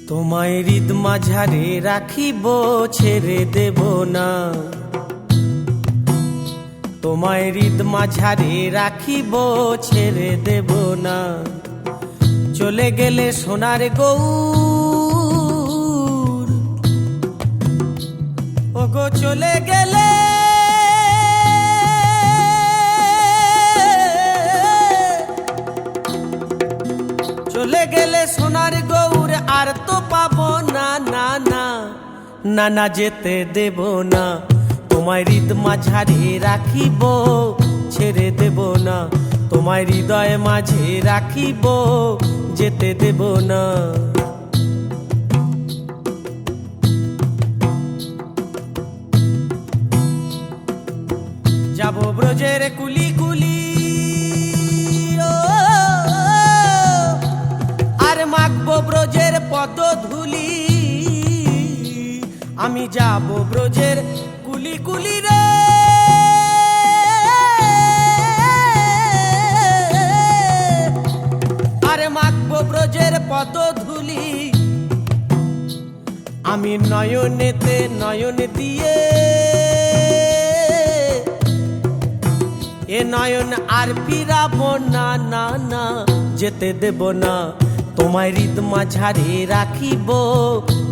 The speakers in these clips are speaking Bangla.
তোমায় হৃদ মাঝারে রাখিব, ছেড়ে দেব না। তোমায় হৃদ মাঝারে রাখিব, ছেড়ে দেব না। চলে গেলে সোনার গৌর, ওগো চলে গেলে চলে গেলে সোনার গৌর আর তো পাবো না, না না না না যেতে দেব না। তোমায় হৃদ মাঝারে রাখিব, ছেড়ে দেব না। তোমায় হৃদয় মাঝে রাখিব, যেতে দেব না। যাব ব্রজের কুলি কুলি, আর মাখবো ব্রজের পদধূলি। আমি যাব ব্রজের কুলি কুলি রে, আর মাখবো ব্রজের পদধূলি। আমি নয়নেতে নয়ন দিয়ে এ নয়ন আর ফিরাবো না, না না যেতে দেব না। তোমায় হৃদ মাঝারে রাখিব,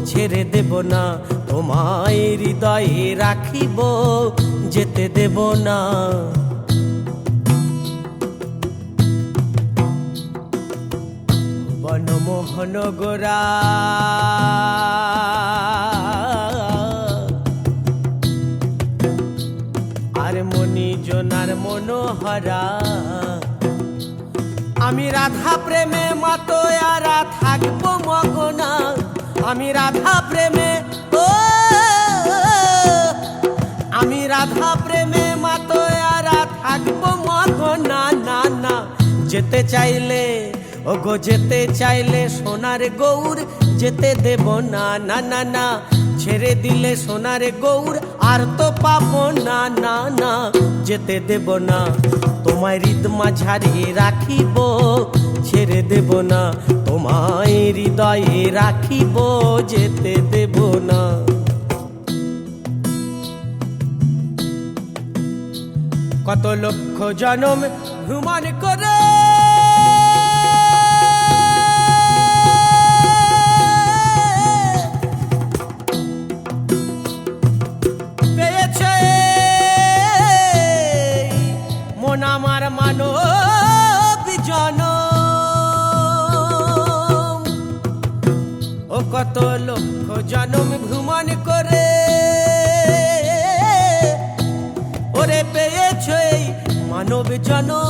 ছেড়ে দেব না। তোমায় হৃদয়ে রাখিব, যেতে দেব না। বনমোহন গোরা আর মণিজনার মনোহরা, আমি রাধা প্রেমে মাতোয়ারা থাকবো মগনা। আমি রাধা প্রেমে আমি রাধা প্রেমে মাতোয়ারা থাকবো মগনা, না না যেতে চাইলে ওগো যেতে চাইলে সোনার গৌর যেতে দেব না, না না না ছেড়ে দিলে সোনার গৌর আর তো পাবো না, না না যেতে দেব না। তোমায় হৃদ মাঝারে রাখিব, ছেড়ে দেব না। তোমায় হৃদয়ে রাখিব, যেতে দেব না। কত লক্ষ জনম ভ্রমণ করে পেয়েছে মন আমার মানব জনম। ও কত লক্ষ জনম ভ্রমণ করে ওরে পেয়েছে মানব জনম।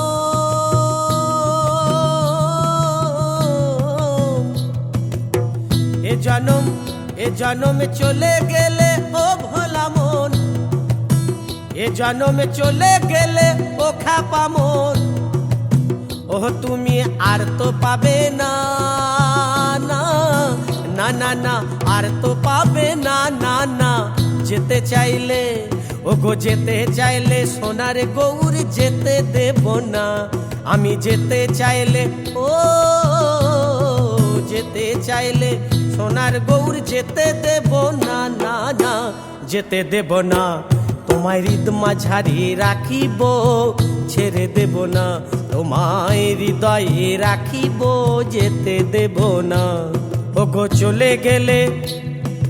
এ জনমে চলে গেলে ও ভোলা মন, এ জনমে চলে গেলে ও খ্যাপা মন। ও তুমি আর তো পাবে না, না না না না আর তো পাবে না, না না যেতে চাইলে ওগো যেতে চাইলে সোনার গৌর যেতে দেব না। আমি যেতে চাইলে ও যেতে চাইলে সোনার গৌর যেতে দেব না, না না যেতে দেব না। তোমায় হৃদ মাঝারে রাখিব, ছেড়ে দেব না। তোমায় হৃদয়ে রাখিব, যেতে দেব না। ওগো চলে গেলে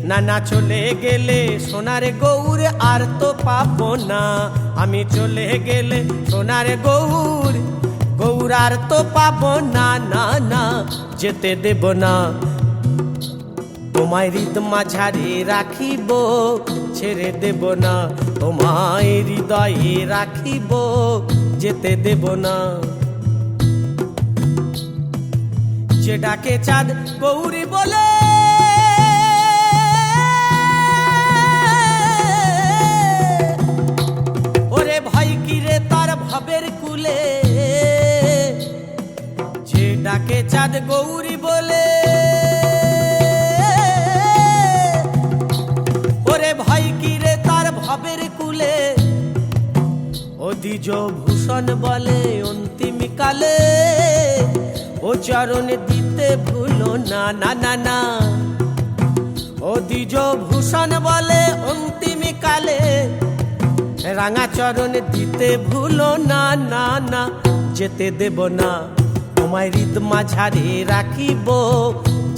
না না চলে গেলে সোনার গৌর আর তো পাবো না। আমি চলে গেলে সোনার গৌর গৌর আর তো পাবো না, না না যেতে দেব না। তোমায় হৃদ মাঝারে রাখিব, ছেড়ে দেব না। তোমায় হৃদয়ে রাখিব, যেতে দেব না। যে ডাকে চাঁদ গৌরী বলে ওরে ভাই কিরে তার ভাবের কুলে। যে ডাকে চাঁদ গৌরী বলে ওরে ভাই কিরে তার ভাবের কুলে। ও দ্বিজ ভূষণ বলে অন্তিম কালে ও চরণ দিতে ভুলো না, না না না ও দ্বিজ ভূষণ বলে অন্তিম কালে রাঙা চরণ দিতে ভুলো না, না না যেতে দেব না তোমায় হৃদ মাঝারে রাখিব,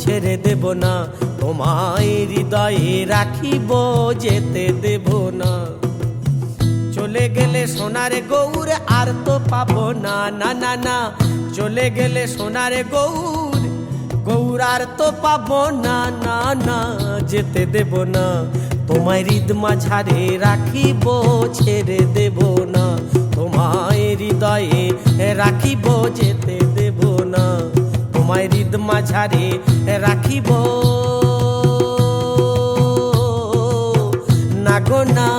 ছেড়ে দেব না তোমায় হৃদয়ে রাখিব, যেতে দেব না। চলে গেলে সোনার গৌর আর তো পাবো না, না না না চলে গেলে সোনার গৌর, গৌর আর তো পাবো না, না না যেতে দেব না তোমায় হৃদ মাঝারে রাখিব, ছেড়ে দেব না তোমায় হৃদয়ে রাখিব, যেতে দেব না তোমায় হৃদ মাঝারে রাখিব না গো না।